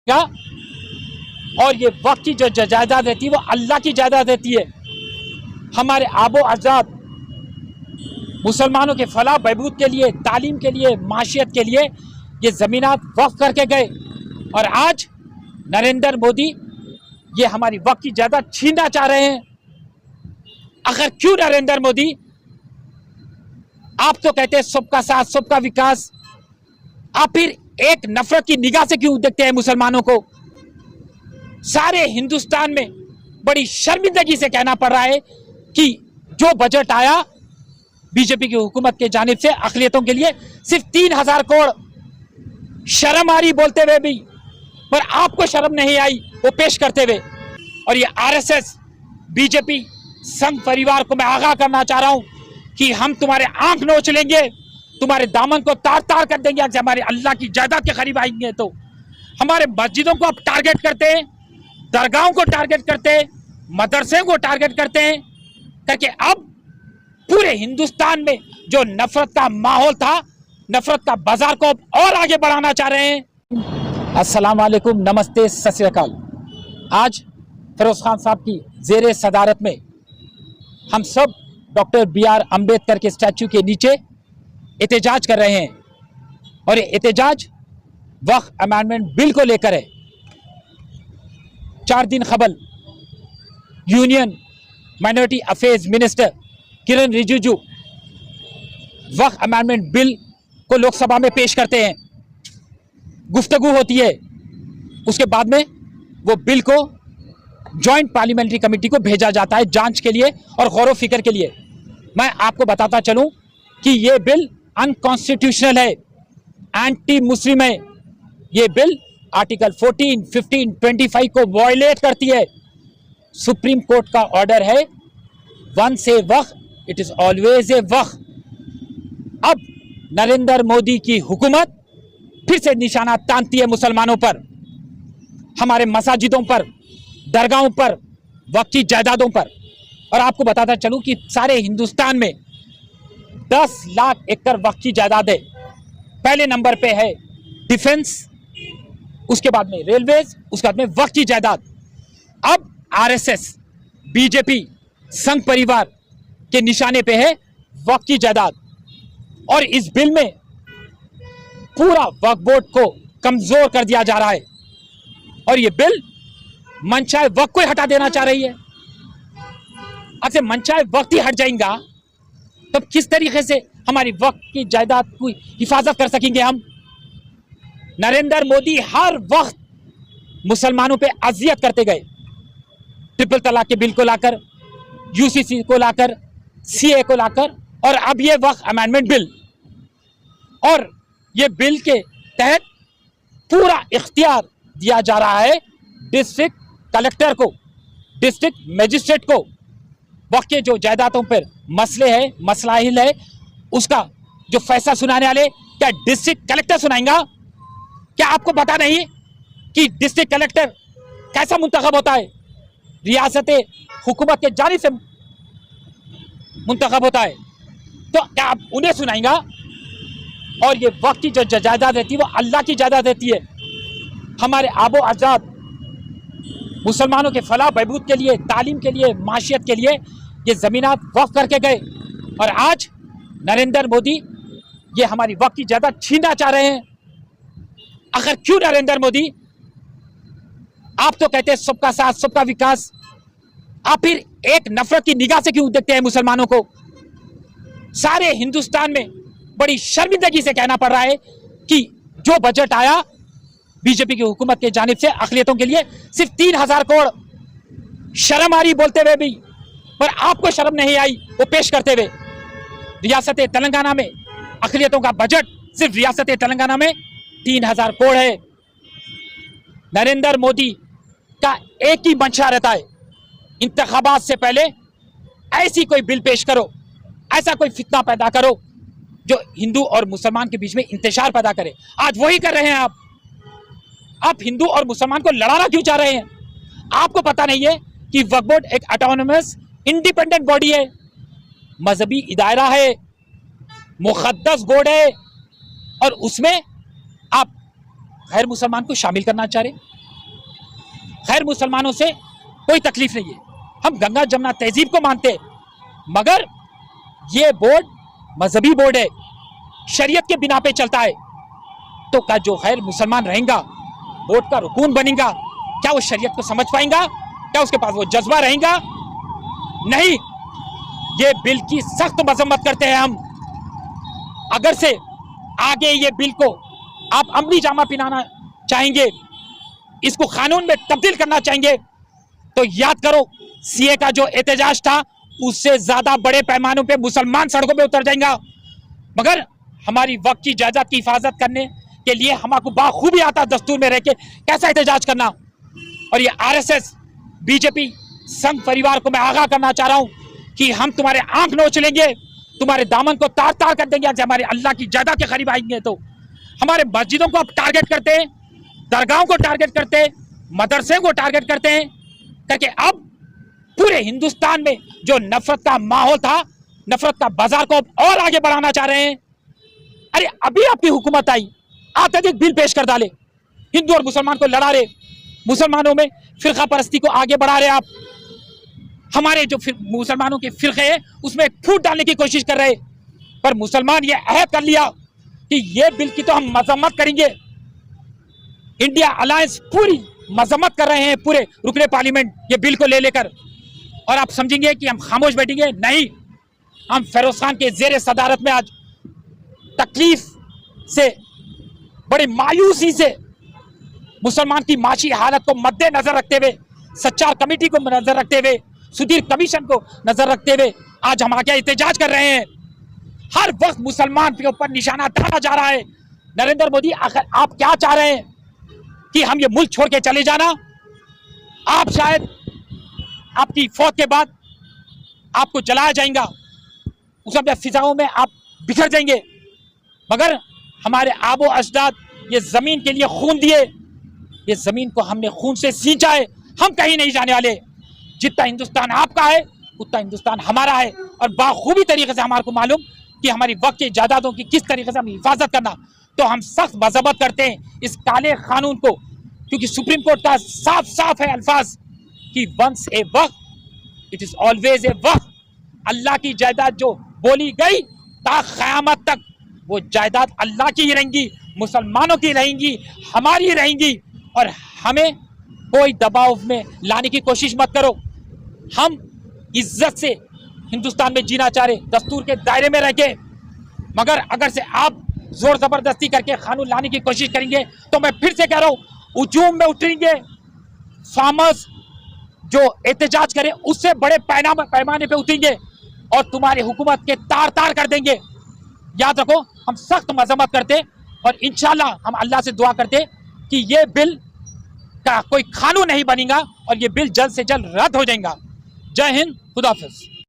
क्या? और ये वक्त की जो जायदाद रहती है वो अल्लाह की जायदाद रहती है। हमारे आबो अजाद मुसलमानों के फलाह बहबूद के लिए, तालीम के लिए, माशियत के लिए ये ज़मीनात वक्फ करके गए, और आज नरेंद्र मोदी ये हमारी वक्त की जायदाद छीनना चाह रहे हैं। आखिर क्यों नरेंद्र मोदी? आप तो कहते हैं सबका साथ सबका विकास, आप फिर एक नफरत की निगाह से क्यों देखते हैं मुसलमानों को? सारे हिंदुस्तान में बड़ी शर्मिंदगी से कहना पड़ रहा है कि जो बजट आया बीजेपी की हुकूमत के जानिब से अक़लियतों के लिए सिर्फ 3000 करोड़, शर्म आ रही बोलते हुए भी, पर आपको शर्म नहीं आई वो पेश करते हुए। और ये आरएसएस बीजेपी संघ परिवार को मैं आगाह करना चाह रहा हूं कि हम तुम्हारे आंख नोच लेंगे, तुम्हारे दामन को तार तार कर देंगे। अगर हमारे अल्लाह की जायदाद के करीब आएंगे तो हमारे मस्जिदों को आप टारगेट करते हैं, दरगाहों को टारगेट करते हैं, मदरसे को टारगेट करते हैं, करके अब पूरे हिंदुस्तान में जो नफरत का माहौल था, नफरत का बाजार को और आगे बढ़ाना चाह रहे हैं। अस्सलाम वालेकुम, नमस्ते, सत श्री अकाल। आज फिरोज खान साहब की जेरे सदारत में हम सब डॉक्टर BR अम्बेडकर के स्टैचू के नीचे एहतजाज कर रहे हैं, और ये एहतजाज वक्फ अमेंडमेंट बिल को लेकर है। 4 दिन कबल यूनियन माइनॉरिटी अफेयर्स मिनिस्टर किरण रिजिजू वक्फ अमेंडमेंट बिल को लोकसभा में पेश करते हैं, गुफ्तगू होती है, उसके बाद में वो बिल को जॉइंट पार्लियामेंट्री कमेटी को भेजा जाता है जांच के लिए और गौर व फिक्र के लिए। मैं आपको बताता चलूं कि ये बिल अनकॉन्स्टिट्यूशनल है, एंटी मुस्लिम है। ये बिल आर्टिकल 14, 15, 25 को वायलेट करती है। सुप्रीम कोर्ट का ऑर्डर है, once a waqf it is always a waqf. अब नरेंद्र मोदी की हुकूमत फिर से निशाना तानती है मुसलमानों पर, हमारे मसाजिदों पर, दरगाहों पर, वक्फ की जायदादों पर। और आपको बताता चलूं कि सारे हिंदुस्तान में 10 लाख एकड़ वक्फ की जायदाद है। पहले नंबर पे है डिफेंस, उसके बाद में रेलवेज, उसके बाद में वक्फ की जायदाद। अब आरएसएस बीजेपी संघ परिवार के निशाने पे है वक्फ की जायदाद, और इस बिल में पूरा वक्फ बोर्ड को कमजोर कर दिया जा रहा है, और ये बिल मनचाहे वक्त को हटा देना चाह रही है। अब मनचाहे वक्त ही हट जाएगा तब किस तरीके से हमारी वक्त की जायदाद की हिफाजत कर सकेंगे हम? नरेंद्र मोदी हर वक्त मुसलमानों पे अजियत करते गए, ट्रिपल तलाक के बिल को लाकर, यूसीसी को लाकर, सीए को लाकर, और अब ये वक्फ अमेंडमेंट बिल। और ये बिल के तहत पूरा इख्तियार दिया जा रहा है डिस्ट्रिक्ट कलेक्टर को, डिस्ट्रिक्ट मजिस्ट्रेट को। वक्त के जो जायदादों पर मसले है, मसलाहिल है, उसका जो फैसला सुनाने वाले क्या डिस्ट्रिक्ट कलेक्टर सुनाएगा? क्या आपको पता नहीं कि डिस्ट्रिक्ट कलेक्टर कैसा मुंतखब होता है? रियासत हुकूमत के जानिब से मुंतखब होता है, तो क्या आप उन्हें सुनाएगा? और ये वक्त की जो जायदाद रहती है वो अल्लाह की जायदाद रहती है। हमारे आबो अजाद मुसलमानों के फलाह बहबूद के लिए, तालीम के लिए, माशियत के लिए ये ज़मीनात वक्फ करके गए, और आज नरेंद्र मोदी ये हमारी वक्त की जायदाद छीनना चाह रहे हैं। आखिर क्यों नरेंद्र मोदी? आप तो कहते हैं सबका साथ सबका विकास, आप फिर एक नफरत की निगाह से क्यों देखते हैं मुसलमानों को? सारे हिंदुस्तान में बड़ी शर्मिंदगी से कहना पड़ रहा है कि जो बजट आया बीजेपी की हुकूमत के जानिब से अक़लियतों के लिए सिर्फ 3000 करोड़, शर्म आ रही बोलते हुए भी, पर आपको शर्म नहीं आई वो पेश करते हुए। रियासत तेलंगाना में अक़लियतों का बजट सिर्फ रियासत तेलंगाना में 3000 करोड़ है। नरेंद्र मोदी का एक ही मंशा रहता है, इंतखाबात से पहले ऐसी कोई बिल पेश करो, ऐसा कोई फितना पैदा करो जो हिंदू और मुसलमान के बीच में इंतशार पैदा करे। आज वही कर रहे हैं आप हिंदू और मुसलमान को लड़ाना क्यों चाह रहे हैं? आपको पता नहीं है कि वक्फ बोर्ड एक ऑटोनोमस इंडिपेंडेंट बॉडी है, मजहबी इदारा है, मुक़द्दस बोर्ड है, और उसमें आप गैर मुसलमान को शामिल करना चाह रहे हैं। गैर मुसलमानों से कोई तकलीफ नहीं है, हम गंगा जमुना तहजीब को मानते हैं, मगर ये बोर्ड मजहबी बोर्ड है, शरीयत के बिना पे चलता है। तो क्या जो गैर मुसलमान रहेगा, बोर्ड का रुकून बनेगा, क्या वो शरीयत को समझ पाएगा? क्या उसके पास वो जज्बा रहेगा? नहीं। ये बिल की सख्त मजम्मत करते हैं हम। अगर से आगे ये बिल को आप अमली जामा पहनाना चाहेंगे, इसको कानून में तब्दील करना चाहेंगे, तो याद करो सीए का जो एहतजाज था उससे ज्यादा बड़े पैमानों पे मुसलमान सड़कों पे उतर जाएंगे। मगर हमारी वक्त की जायदाद की हिफाजत करने के लिए हमको बाखूबी आता दस्तूर में रह के कैसा एहतजाज करना। और ये आरएसएस बीजेपी संघ परिवार को मैं आगाह करना चाह रहा हूं कि हम तुम्हारे आंख नोच लेंगे, तुम्हारे दामन को तार तार कर देंगे। हमारे अल्लाह की जायदाद के करीब आएंगे तो हमारे मस्जिदों को आप टारगेट करते हैं, दरगाहों को टारगेट करते हैं, मदरसे को टारगेट करते हैं, करके अब पूरे हिंदुस्तान में जो नफरत का माहौल था, नफरत का बाजार को और आगे बढ़ाना चाह रहे हैं। अरे अभी आपकी हुकूमत आई, आते थे बिल पेश कर डाले, हिंदू और मुसलमान को लड़ा रहे, मुसलमानों में फिरका परस्ती को आगे बढ़ा रहे आप। हमारे जो मुसलमानों के फिरके हैं उसमें एक फूट डालने की कोशिश कर रहे। पर मुसलमान ये अहद कर लिया कि ये बिल की तो हम मजम्मत करेंगे। इंडिया अलायंस पूरी मजम्मत कर रहे हैं, पूरे रुकने पार्लियामेंट ये बिल को ले लेकर। और आप समझेंगे कि हम खामोश बैठेंगे? नहीं, हम फिरोज खान के जेर सदारत में आज तकलीफ से, बड़ी मायूसी से, मुसलमान की माशी हालत को मद्देनजर रखते हुए, सच्चार कमेटी को नजर रखते हुए, सुधीर कमीशन को नजर रखते हुए आज हम आगे एहतजाज कर रहे हैं। हर वक्त मुसलमान के ऊपर निशाना ताना जा रहा है। नरेंद्र मोदी, आखिर आप क्या चाह रहे हैं कि हम ये मुल्क छोड़ के चले जाना? आप शायद आपकी फौत के बाद आपको जलाया जाएगा, उस समय फिजाओं में आप बिखर जाएंगे, मगर हमारे आबो अजदाद ये जमीन के लिए खून दिए, ये जमीन को हमने खून से सींचा है। हम कहीं नहीं जाने वाले। जितना हिंदुस्तान आपका है उतना हिंदुस्तान हमारा है। और बाखूबी तरीके से हमारे को मालूम कि हमारी वक्त की जायदादों की किस तरीके से हम हिफाजत करना। तो हम सख्त मजम्मत करते हैं इस काले कानून को, क्योंकि सुप्रीम कोर्ट का साफ साफ है अल्फाज कि वंस ए वक्त इट इज ऑलवेज ए वक्त। अल्लाह की जायदाद जो बोली गई ता क़यामत तक वो जायदाद अल्लाह की ही रहेंगी, मुसलमानों की रहेंगी, हमारी रहेंगी। और हमें कोई दबाव में लाने की कोशिश मत करो। हम इज्जत से हिंदुस्तान में जीना चाह रहे, दस्तूर के दायरे में रह के। मगर अगर से आप जोर जबरदस्ती करके कानून लाने की कोशिश करेंगे तो मैं फिर से कह रहा हूं, हुजूम में उतरेंगे। फार्मर्स जो एहतजाज करें उससे बड़े पैमाने पे उतरेंगे और तुम्हारी हुकूमत के तार तार कर देंगे। याद रखो, हम सख्त मजम्मत करते और इंशाल्लाह हम अल्लाह से दुआ करते कि ये बिल का कोई कानून नहीं बनेगा और ये बिल जल्द से जल्द रद्द हो जाएगा। जय हिंद, खुदा हाफिज।